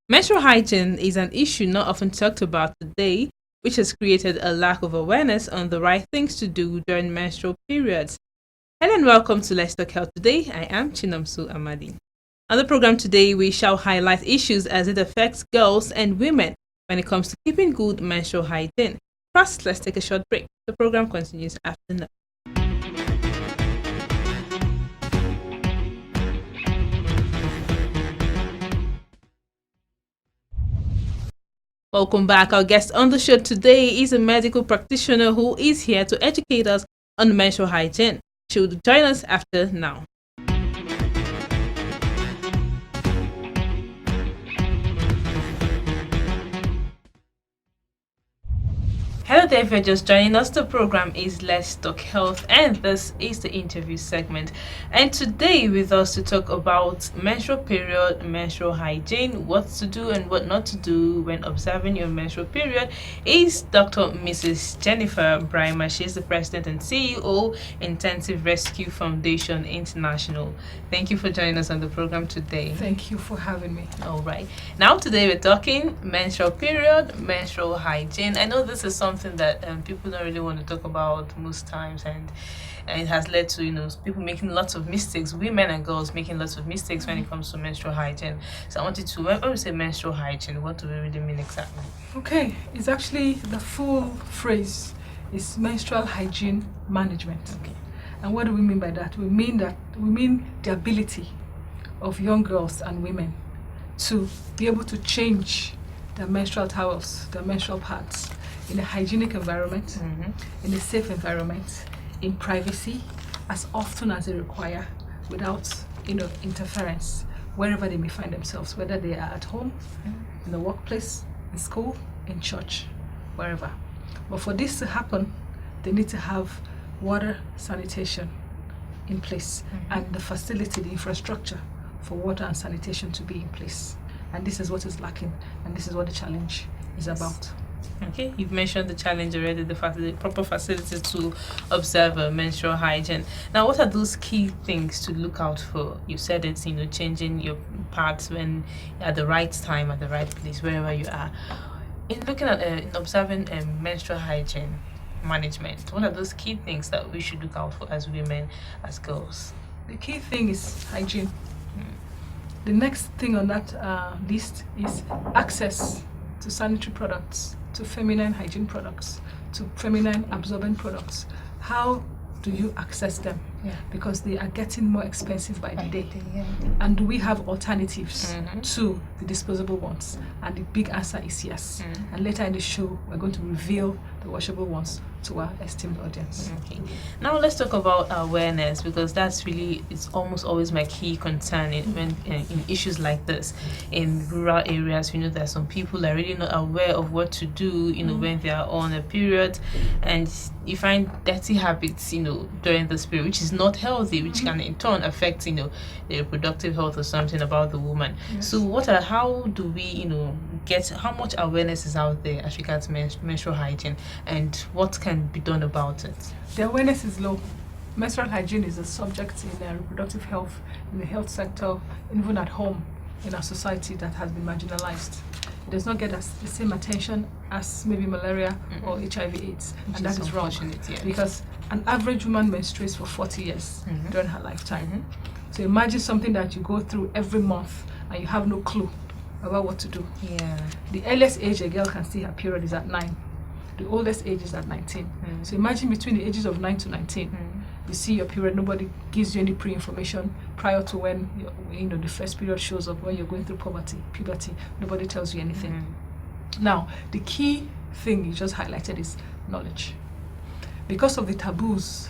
Menstrual hygiene is an issue not often talked about today, which has created a lack of awareness on the right things to do during menstrual periods. Hello and welcome to Let's Talk Health today. I am Chinamsu Amadi. On the program today, we shall highlight issues as it affects girls and women when it comes to keeping good menstrual hygiene. First, let's take a short break. The program continues after now. Welcome back. Our guest on the show today is a medical practitioner who is here to educate us on menstrual hygiene. She will join us after now. Hello there, if you're just joining us, the program is Let's Talk Health and this is the interview segment. And today with us to talk about menstrual period, menstrual hygiene, what to do and what not to do when observing your menstrual period is Dr. Mrs. Jennifer Braimah. She's the President and CEO, Intensive Rescue Foundation International. Thank you for joining us on the program today. Thank you for having me. All right. Now today we're talking menstrual period, menstrual hygiene. I know this is something that people don't really want to talk about most times, and it has led to people making lots of mistakes, women and girls making lots of mistakes when it comes to menstrual hygiene. So I wanted to, when we say menstrual hygiene, what do we really mean exactly? Okay, it's actually the full phrase is menstrual hygiene management. Okay. And what do we mean by that? We mean the ability of young girls and women to be able to change their menstrual towels, their menstrual pads in a hygienic environment, in a safe environment, in privacy, as often as they require, without interference, wherever they may find themselves, whether they are at home, in the workplace, in school, in church, wherever. But for this to happen, they need to have water sanitation in place and the facility, the infrastructure for water and sanitation to be in place. And this is what is lacking, and this is what the challenge is about. Okay, you've mentioned the challenge already, the proper facilities to observe menstrual hygiene. Now, what are those key things to look out for? You said it's, changing your pads when at the right time, at the right place, wherever you are. In looking at in observing menstrual hygiene management, what are those key things that we should look out for as women, as girls? The key thing is hygiene. The next thing on that list is access to sanitary products, to feminine hygiene products, to feminine absorbent products. How do you access them? Yeah. Because they are getting more expensive by the day. And do we have alternatives to the disposable ones? And the big answer is yes. And later in the show, we're going to reveal the washable ones to our esteemed audience. Okay. Now let's talk about awareness, because that's really, it's almost always my key concern in issues like this. In rural areas, we know that some people are really not aware of what to do, when they are on a period, and you find dirty habits, during this period, which is not healthy, which can in turn affect, the reproductive health or something about the woman. Yes. So how do we, get, how much awareness is out there as regards menstrual hygiene, and what can be done about it? The awareness is low. Menstrual hygiene is a subject in reproductive health, in the health sector, even at home in our society, that has been marginalized. It does not get us the same attention as maybe malaria or HIV/AIDS, and that is wrong. Yeah. Because an average woman menstruates for 40 years during her lifetime. So imagine something that you go through every month and you have no clue about what to do. Yeah. The earliest age a girl can see her period is at 9. The oldest age is at 19. So imagine between the ages of 9 to 19, you see your period, nobody gives you any pre-information prior to when the first period shows up, when you're going through puberty, nobody tells you anything. Now, the key thing you just highlighted is knowledge. Because of the taboos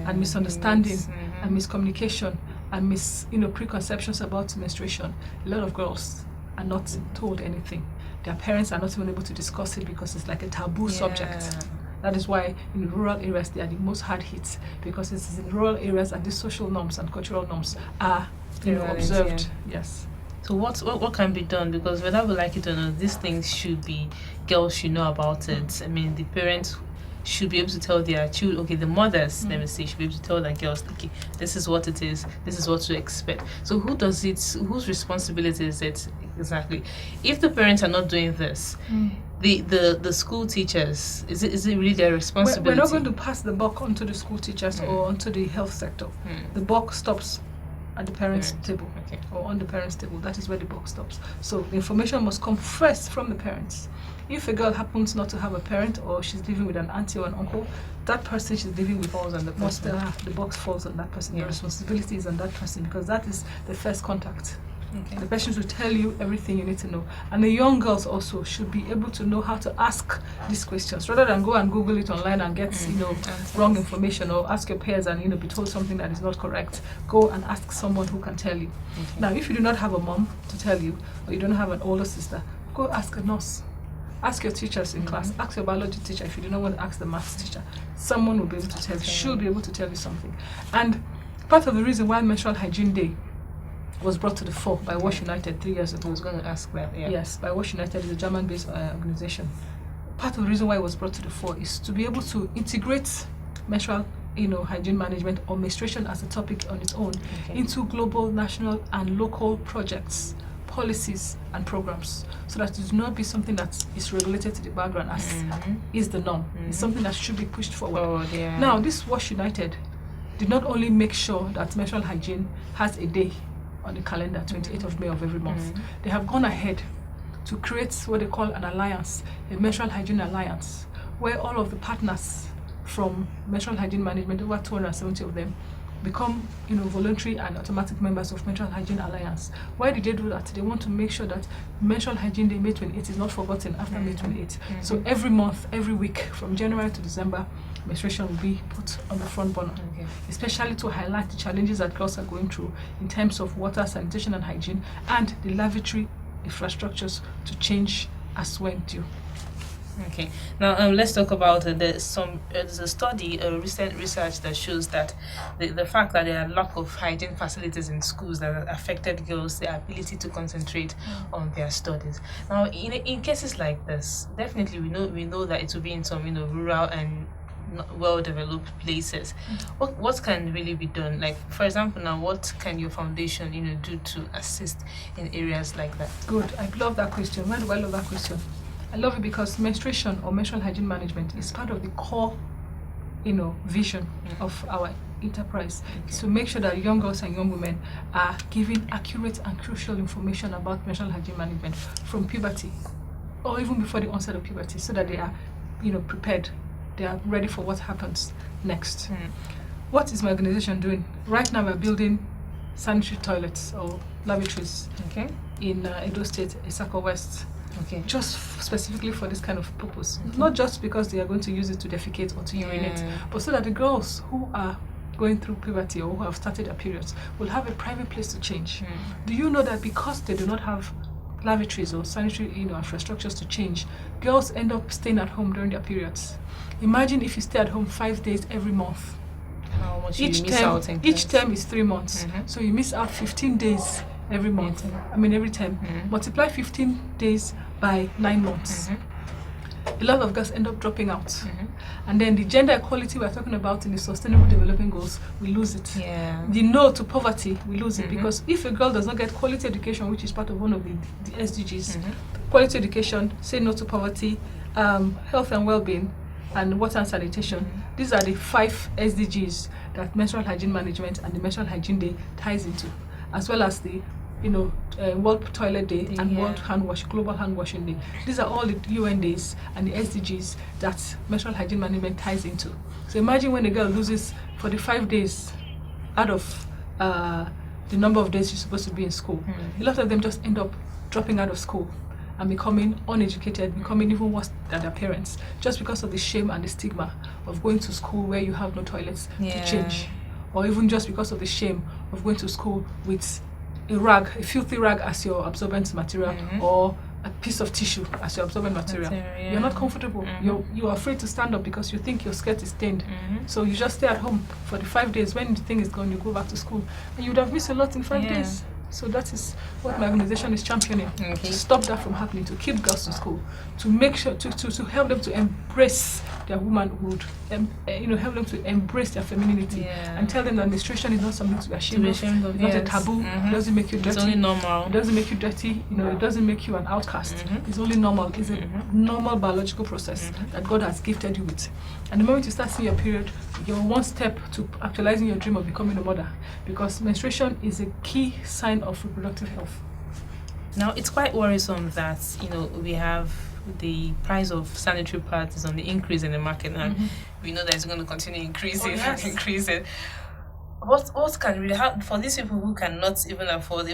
and misunderstanding and miscommunication and preconceptions about menstruation, a lot of girls are not told anything. Their parents are not even able to discuss it because it's like a taboo subject. That is why in rural areas they are the most hard hit, because it's in rural areas and these social norms and cultural norms are observed. Yes. So what can be done? Because whether we like it or not, these things girls should know about it. I mean, the parents should be able to tell their children, okay, the mothers, let me say, should be able to tell their girls, okay, this is what it is, this is what to expect. So whose responsibility is it? Exactly. If the parents are not doing this, the school teachers, is it really their responsibility? We're not going to pass the buck onto the school teachers or onto the health sector. The buck stops at the parents' table, or on the parents' table. That is where the buck stops. So the information must come first from the parents. If a girl happens not to have a parent, or she's living with an auntie or an uncle, that person she's living with falls on the box falls on that person. The responsibility is on that person, because that is the first contact. The person should tell you everything you need to know. And the young girls also should be able to know how to ask these questions, rather than go and Google it online and get wrong information, or ask your peers and be told something that is not correct. Go and ask someone who can tell you. Now, if you do not have a mom to tell you, or you don't have an older sister, go ask a nurse. Ask your teachers in class. Ask your biology teacher. If you do not want to ask the maths teacher, someone will be able to tell you, should be able to tell you something. And part of the reason why Menstrual Hygiene Day was brought to the fore by Wash United 3 years ago. I was going to ask that, Yes, by Wash United, is a German-based organization. Part of the reason why it was brought to the fore is to be able to integrate menstrual hygiene management, or menstruation as a topic on its own, into global, national, and local projects, policies, and programs, so that it does not be something that is regulated to the background as is the norm. It's something that should be pushed forward. Now, this Wash United did not only make sure that menstrual hygiene has a day on the calendar, 28th of May of every month. They have gone ahead to create what they call an alliance, a menstrual hygiene alliance, where all of the partners from menstrual hygiene management, over 270 of them, become voluntary and automatic members of Menstrual Hygiene Alliance. Why did they do that? They want to make sure that Menstrual Hygiene Day, May 28th, is not forgotten after May 28th. So every month, every week, from January to December, menstruation will be put on the front burner, especially to highlight the challenges that girls are going through in terms of water, sanitation, and hygiene, and the lavatory infrastructures to change as when due. Okay, now let's talk about there's a study, recent research that shows that the fact that there are lack of hygiene facilities in schools that affected girls' their ability to concentrate on their studies. Now, in cases like this, definitely we know that it will be in some rural and well-developed places. What can really be done? Like, for example, now what can your foundation do to assist in areas like that? Good. I love that question. Why do I love that question? I love it because menstruation or menstrual hygiene management is part of the core, vision of our enterprise. To make sure that young girls and young women are given accurate and crucial information about menstrual hygiene management from puberty, or even before the onset of puberty, so that they are, prepared. They are ready for what happens next. What is my organization doing? Right now, we're building sanitary toilets or lavatories in Edo State, Isako West. Just specifically for this kind of purpose. Not just because they are going to use it to defecate or to urinate, but so that the girls who are going through puberty or who have started their periods will have a private place to change. Do you know that because they do not have lavatories or sanitary infrastructures to change, girls end up staying at home during their periods? Imagine if you stay at home 5 days every month. How much each term is 3 months. So you miss out 15 days every month. Every term. Multiply 15 days by 9 months. A lot of girls end up dropping out. And then the gender equality we're talking about in the Sustainable Development Goals, we lose it. The no to poverty, we lose it. Because if a girl does not get quality education, which is part of one of the SDGs, quality education, say no to poverty, health and well-being, and water and sanitation. These are the 5 SDGs that menstrual hygiene management and the Menstrual Hygiene Day ties into, as well as the World Toilet Day and World Global Hand Washing Day. These are all the UN days and the SDGs that menstrual hygiene management ties into. So imagine when a girl loses 45 days out of the number of days she's supposed to be in school. A lot of them just end up dropping out of school and becoming uneducated, becoming even worse than their parents, just because of the shame and the stigma of going to school where you have no toilets to change, or even just because of the shame of going to school with a filthy rag as your absorbent material, or a piece of tissue as your absorbent material. You're not comfortable. You're afraid to stand up because you think your skirt is stained. So you just stay at home for the 5 days. When the thing is gone, you go back to school, and you would have missed a lot in 5 days. So that is what my organization is championing, to stop that from happening, to keep girls in school, to make sure, to help them to embrace their womanhood, help them to embrace their femininity, and tell them that menstruation is not something to be ashamed of. It's not a taboo. It doesn't make you dirty. It's only normal. It doesn't make you dirty. It doesn't make you an outcast. It's only normal. It's a normal biological process that God has gifted you with. And the moment you start seeing your period, you're one step to actualizing your dream of becoming a mother, because menstruation is a key sign of reproductive health. Now, it's quite worrisome that, we have the price of sanitary pads is on the increase in the market, and we know that it's going to continue increasing and increasing. What can really happen for these people who cannot even afford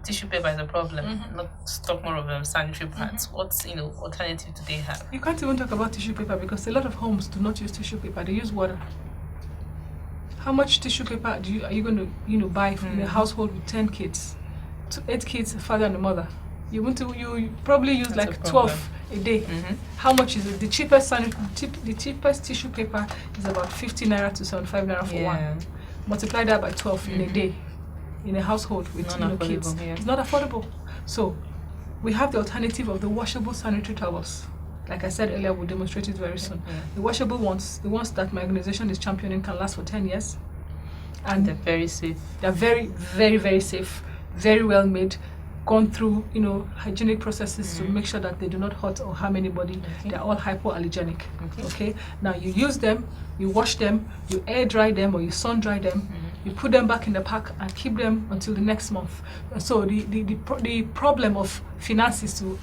tissue paper is a problem, not stock more of sanitary pads? What alternative do they have? You can't even talk about tissue paper because a lot of homes do not use tissue paper. They use water. How much tissue paper are you going to buy in a household with 10 kids, 8 kids, a father and a mother? You probably use That's like 12 a day. How much is it? The cheapest tissue paper is about 50 naira to 75 naira for one. Multiply that by 12 in a day, in a household with kids. It's not affordable. So we have the alternative of the washable sanitary towels. Like I said earlier, we'll demonstrate it very soon. The washable ones, the ones that my organization is championing, can last for 10 years. And they're very safe. They're very, very, very safe, very well made, gone through, hygienic processes to make sure that they do not hurt or harm anybody. They're all hypoallergenic. Okay. Now you use them, you wash them, you air dry them or you sun dry them. You put them back in the pack and keep them until the next month. So the problem of finances to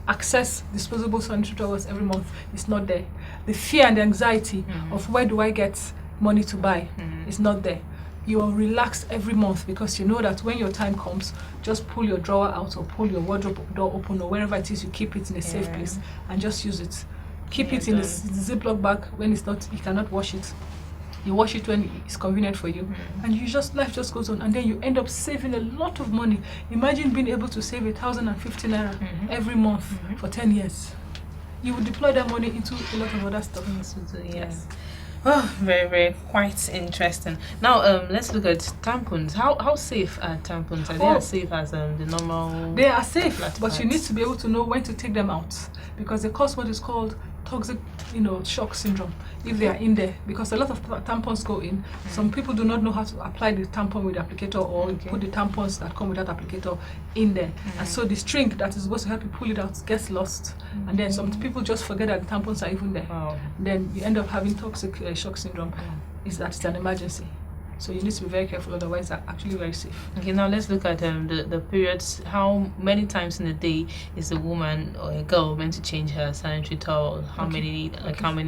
access disposable sanitary towels every month is not there. The fear and the anxiety of where do I get money to buy is not there. You are relaxed every month because you know that when your time comes, just pull your drawer out or pull your wardrobe door open or wherever it is, you keep it in a safe place and just use it. Keep it in the Ziploc bag when you cannot wash it. You wash it when it's convenient for you, and life just goes on, and then you end up saving a lot of money. Imagine being able to save 1,050 naira every month for 10 years. You would deploy that money into a lot of other stuff. Yes. Oh, very, very quite interesting. Now, let's look at tampons. How safe are tampons? Are they as safe as the normal? They are safe, but you need to be able to know when to take them out because they cause what is called toxic, shock syndrome if they are in there. Because a lot of tampons go in. Some people do not know how to apply the tampon with the applicator or put the tampons that come with that applicator in there, and so the string that is supposed to help you pull it out gets lost, and then some people just forget that the tampons are even there. Then you end up having toxic shock syndrome. It's an emergency. So you need to be very careful, otherwise they're actually very safe. Okay, now let's look at the periods. How many times in a day is a woman or a girl meant to change her sanitary towel? How many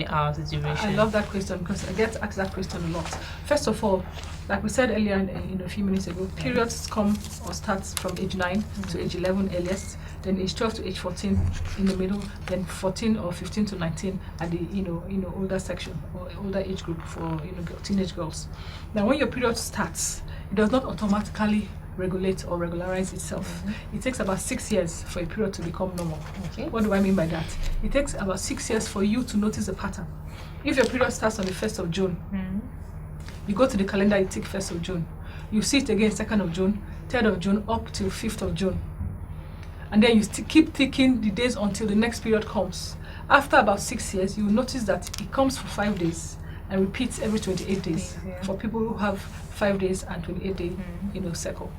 hours is duration? I love that question because I get asked that question a lot. First of all, like we said earlier a few minutes ago, periods come or start from age 9 to age 11 earliest, then age 12 to age 14 in the middle, then 14 or 15 to 19 at the older section or older age group for teenage girls. Now when your period starts, it does not automatically regulate or regularize itself. It takes about 6 years for a period to become normal. What do I mean by that? It takes about 6 years for you to notice a pattern. If your period starts on the 1st of June, you go to the calendar, you tick 1st of June. You see it again 2nd of June, 3rd of June, up till 5th of June. And then you keep ticking the days until the next period comes. After about 6 years, you will notice that it comes for 5 days and repeats every 28 days for people who have 5 days and 28-day cycle.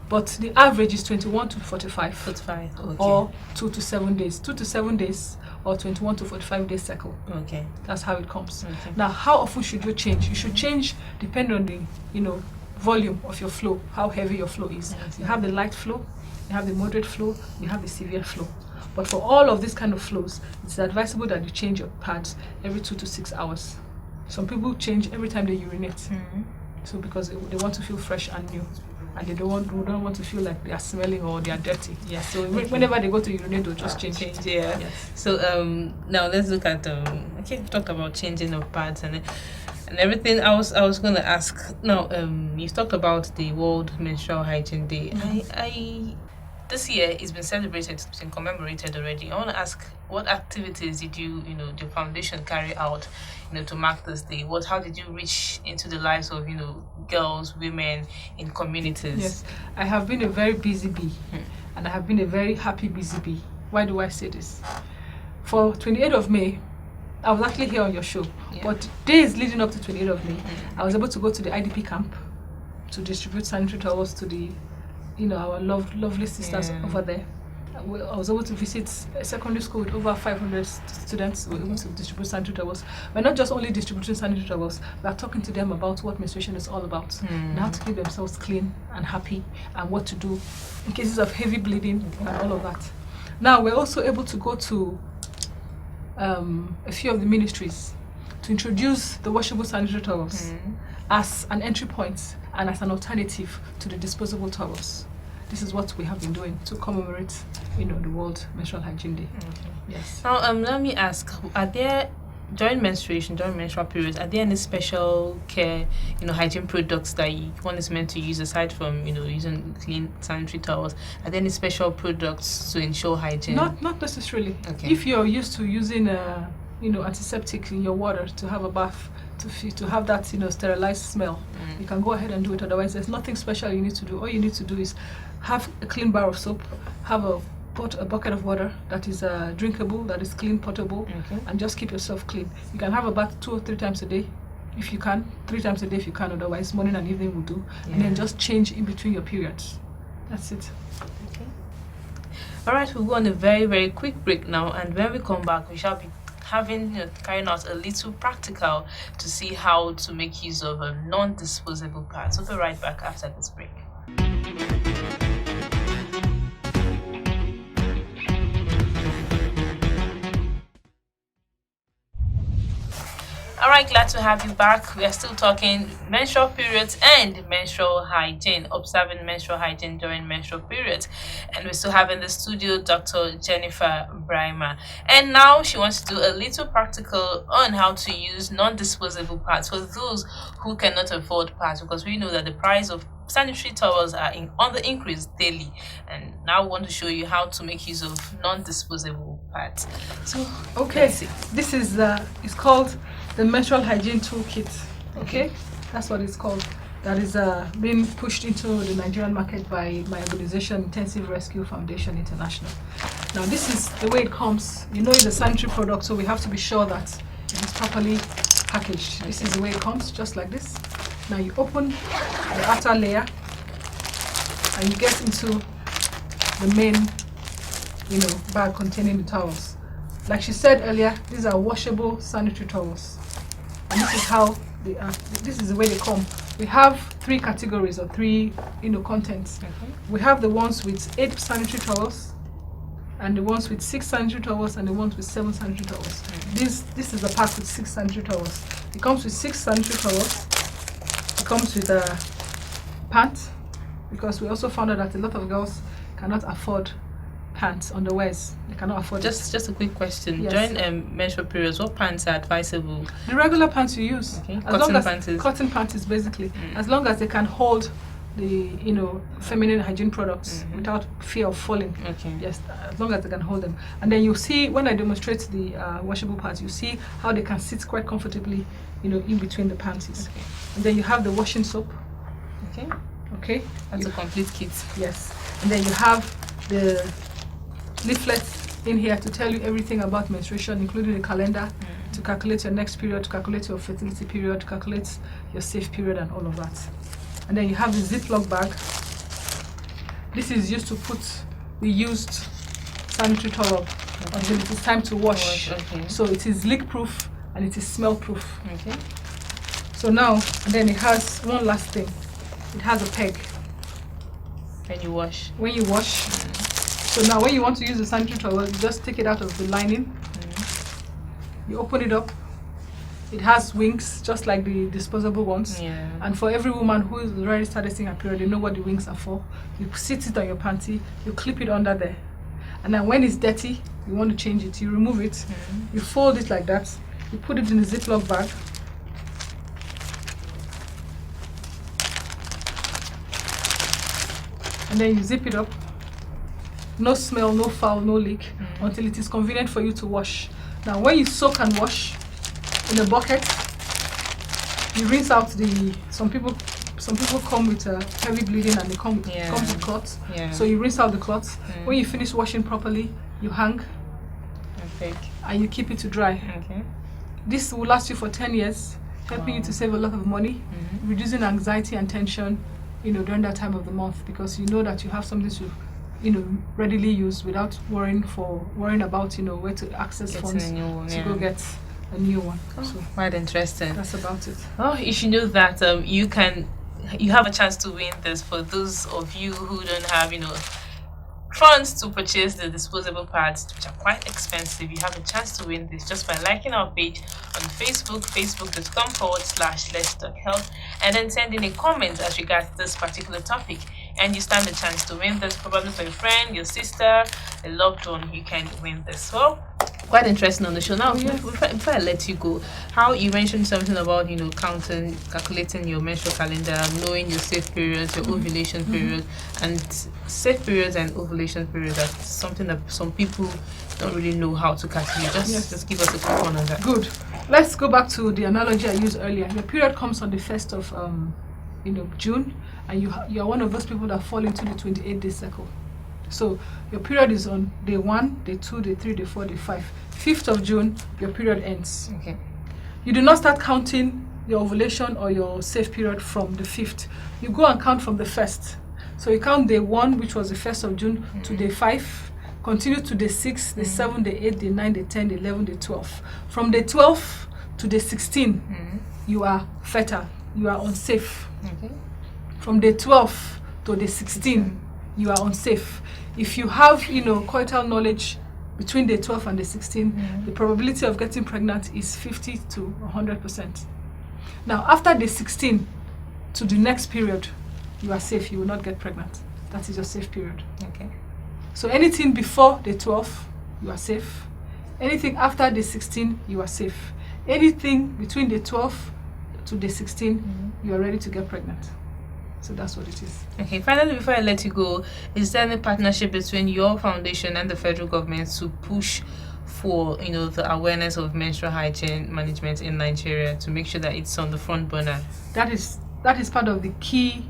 But the average is 21 to 45. Or 2 to 7 days. 2 to 7 days or 21 to 45 days cycle. That's how it comes. Now, how often should you change? You should change depending on the volume of your flow, how heavy your flow is. You have the light flow, you have the moderate flow, you have the severe flow. But for all of these kind of flows, it's advisable that you change your pads every 2 to 6 hours. Some people change every time they urinate. So because they want to feel fresh and new, and they don't want to feel like they are smelling or they are dirty. So whenever they go to urinate, they'll just change. So now let's look at we've talked about changing of pads and everything. I was going to ask now. You've talked about the World Menstrual Hygiene Day. This year it's been celebrated, it's been commemorated already. I want to ask, what activities did you, the foundation carry out, to mark this day? How did you reach into the lives of, girls, women in communities? Yes, I have been a very busy bee, and I have been a very happy busy bee. Why do I say this? For 28th of May, I was actually here on your show, Yeah. but days leading up to 28th of May, I was able to go to the IDP camp to distribute sanitary towels to the, our lovely sisters over there. I was able to visit a secondary school with over 500 students. We were able to distribute sanitary towels. We're not just only distributing sanitary towels, we're talking to them about what menstruation is all about, and how to keep themselves clean and happy, and what to do in cases of heavy bleeding and all of that. Now, we're also able to go to a few of the ministries to introduce the washable sanitary towels as an entry point and as an alternative to the disposable towels. This is what we have been doing to commemorate, the World Menstrual Hygiene Day. Yes. Now, let me ask: are there during menstrual periods, are there any special care, hygiene products that one is meant to use aside from, using clean sanitary towels? Are there any special products to ensure hygiene? Not necessarily. Okay. If you're used to using, antiseptic in your water to have a bath, to have that, sterilized smell, you can go ahead and do it. Otherwise, there's nothing special you need to do. All you need to do is have a clean bar of soap, have a bucket of water that is drinkable, that is clean, potable, and just keep yourself clean. You can have a bath 2 or 3 times a day if you can, 3 times a day if you can, otherwise morning and evening will do. And then just change in between your periods. That's it. Okay. All right, we'll go on a very, very quick break now, and when we come back, we shall be carrying out a little practical to see how to make use of non-disposable pads. We'll be right back after this break. Alright, glad to have you back. We are still talking menstrual periods and menstrual hygiene, observing menstrual hygiene during menstrual periods. And we still have in the studio Dr. Jennifer Braimah. And now she wants to do a little practical on how to use non-disposable pads for those who cannot afford pads, because we know that the price of sanitary towels are on the increase daily, and now we want to show you how to make use of non-disposable pads. So this is it's called the Menstrual Hygiene Toolkit. Okay, that's what it's called. That is being pushed into the Nigerian market by my organization, Intensive Rescue Foundation International. Now, this is the way it comes. It's a sanitary product, so we have to be sure that it is properly packaged. This is the way it comes, just like this. Now you open the outer layer and you get into the main, bag containing the towels. Like she said earlier, these are washable sanitary towels. And this is how they are. This is the way they come. We have 3 categories or 3, contents. We have the ones with 8 sanitary towels, and the ones with 6 sanitary towels, and the ones with 7 sanitary towels. This is the pack with 6 sanitary towels. It comes with 6 sanitary towels. It comes with a pants, because we also found out that a lot of girls cannot afford pants, underwears. They cannot afford just a quick question. Yes. During menstrual periods, what pants are advisable? The regular pants you use. Cotton panties basically. As long as they can hold the feminine hygiene products without fear of falling. Okay. Yes, as long as they can hold them. And then you see, when I demonstrate the washable pads, you see how they can sit quite comfortably in between the panties. Okay. And then you have the washing soap. Okay, that's a complete kit. Yes. And then you have the leaflets in here to tell you everything about menstruation, including the calendar, to calculate your next period, to calculate your fertility period, to calculate your safe period, and all of that. And then you have the Ziploc bag. This is used to put the used sanitary towel until it is time to wash. So it is leak proof and it is smell proof. Okay. So now, and then it has one last thing. It has a peg. When you wash. So now when you want to use the sanitary towel, you just take it out of the lining. You open it up. It has wings, just like the disposable ones. Yeah. And for every woman who is already started seeing her period, you know what the wings are for. You sit it on your panty, you clip it under there. And then when it's dirty, you want to change it, you remove it, you fold it like that, you put it in a Ziploc bag. And then you zip it up. No smell, no foul, no leak, until it is convenient for you to wash. Now when you soak and wash in a bucket, you rinse out some people come with heavy bleeding and they come with clots. So you rinse out the clots. When you finish washing properly, you hang and you keep it to dry. This will last you for 10 years, helping you to save a lot of money, reducing anxiety and tension, during that time of the month, because you know that you have something to, readily use without worrying about, where to access funds to go get a new one. So Quite interesting. that's about it. Oh, you should know that you have a chance to win this. For those of you who don't have, funds to purchase the disposable pads, which are quite expensive, you have a chance to win this just by liking our page on Facebook, facebook.com/Let's Talk Health, and then sending a comment as regards this particular topic. And you stand a chance to win this, probably for a friend, your sister, a loved one. You can win this. Well, quite interesting on the show. Now, before I let you go, how you mentioned something about calculating your menstrual calendar, knowing your safe periods, your ovulation period, and safe periods and ovulation periods. That's something that some people don't really know how to calculate. Just give us a quick one on that. Good. Let's go back to the analogy I used earlier. Your period comes on the 1st of June, and you're one of those people that fall into the 28-day cycle. So your period is on day 1, day 2, day 3, day 4, day 5. 5th of June, your period ends. Okay. You do not start counting your ovulation or your safe period from the 5th. You go and count from the 1st. So you count day 1, which was the 1st of June, to day 5, continue to day 6, day 7, day 8, day 9, day 10, day 11, day 12. From day 12 to day 16, you are fertile. You are unsafe. Okay. From day 12 to day 16, you are unsafe. If you have, coital knowledge between day 12 and day 16, the probability of getting pregnant is 50 to 100%. Now, after day 16 to the next period, you are safe. You will not get pregnant. That is your safe period. Okay. So anything before day 12, you are safe. Anything after day 16, you are safe. Anything between day 12 to day 16, you are ready to get pregnant. So that's what it is. Okay, finally, before I let you go, is there any partnership between your foundation and the federal government to push for, the awareness of menstrual hygiene management in Nigeria, to make sure that it's on the front burner? That is part of the key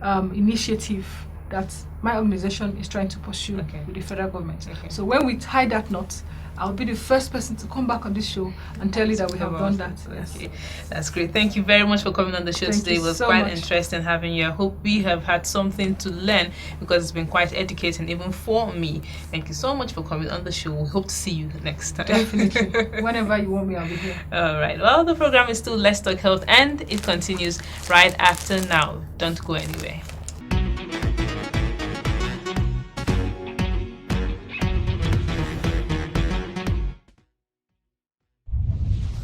initiative that my organization is trying to pursue with the federal government. Okay. So when we tie that knot, I'll be the first person to come back on this show and tell you that we have done that. Yes. Okay, that's great. Thank you very much for coming on the show today. It was quite interesting having you. I hope we have had something to learn, because it's been quite educating even for me. Thank you so much for coming on the show. We hope to see you next time. Definitely. Whenever you want me, I'll be here. All right. Well, the program is still Let's Talk Health, and it continues right after now. Don't go anywhere.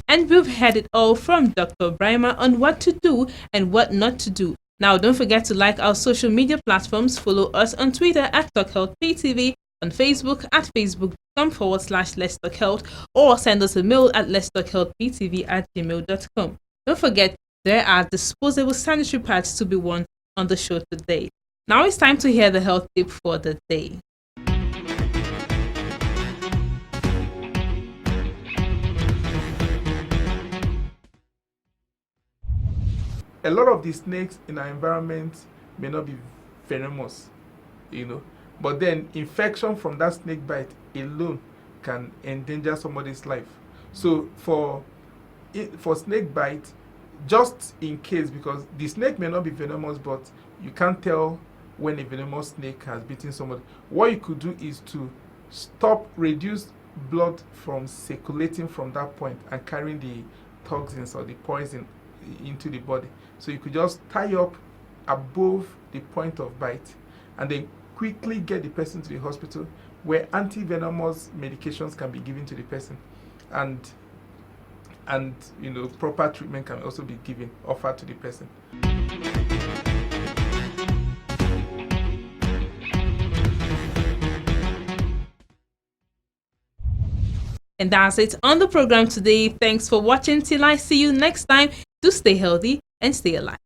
And we've heard it all from Dr. Braimah on what to do and what not to do. Now, don't forget to like our social media platforms. Follow us on Twitter at TalkHealthPTV, on Facebook at facebook.com/Let's Talk Health, or send us a mail at letstalkhealthptv@gmail.com. Don't forget, there are disposable sanitary pads to be won on the show today. Now it's time to hear the health tip for the day. A lot of the snakes in our environment may not be venomous, but then infection from that snake bite alone can endanger somebody's life. So for snake bite, just in case, because the snake may not be venomous, but you can't tell when a venomous snake has bitten somebody, what you could do is to reduce blood from circulating from that point and carrying the toxins or the poison into the body. So you could just tie up above the point of bite and then quickly get the person to the hospital, where anti-venomous medications can be given to the person, and proper treatment can also be offered to the person. And that's it on the program today. Thanks for watching. Till I see you next time, do stay healthy and stay alive.